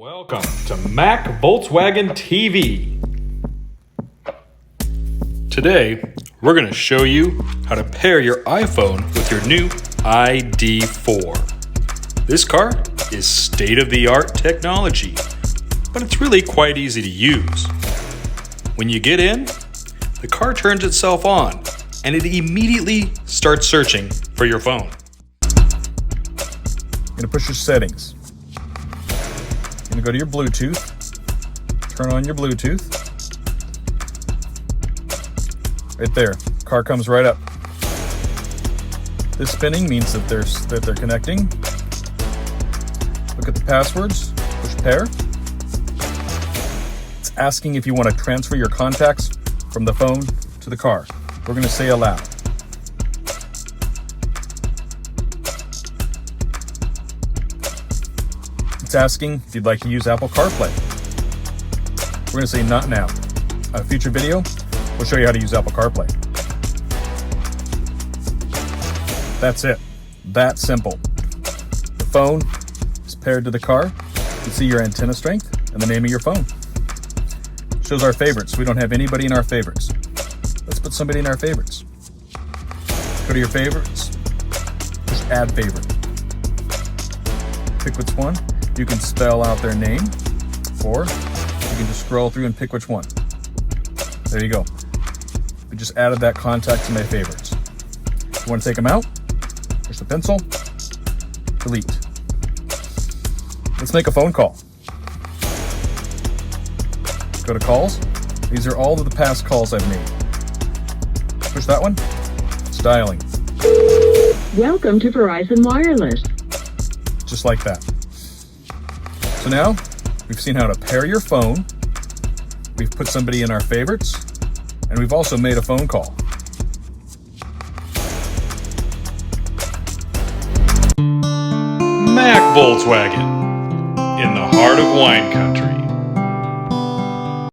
Welcome to Mac Volkswagen TV. Today, we're going to show you how to pair your iPhone with your new ID4. This car is state-of-the-art technology, but it's really quite easy to use. When you get in, the car turns itself on and it immediately starts searching for your phone. You're going to push your settings. You're going to go to your Bluetooth, turn on your Bluetooth. Right there, car comes right up. This spinning means that they're connecting. Look at the passwords, push pair. It's asking if you want to transfer your contacts from the phone to the car. We're going to say allow. It's asking if you'd like to use Apple CarPlay. We're going to say not now. A future video, we'll show you how to use Apple CarPlay. That's it. That simple. The phone is paired to the car. You can see your antenna strength and the name of your phone. It shows our favorites. We don't have anybody in our favorites. Let's put somebody in our favorites. Go to your favorites. Just add favorite. Pick which one. You can spell out their name, or you can just scroll through and pick which one. There you go. We just added that contact to my favorites. If you want to take them out, push the pencil, delete. Let's make a phone call. Go to calls. These are all of the past calls I've made. Push that one. It's dialing. Welcome to Verizon Wireless. Just like that. So now we've seen how to pair your phone. We've put somebody in our favorites, and we've also made a phone call. Mac Volkswagen, in the heart of wine country.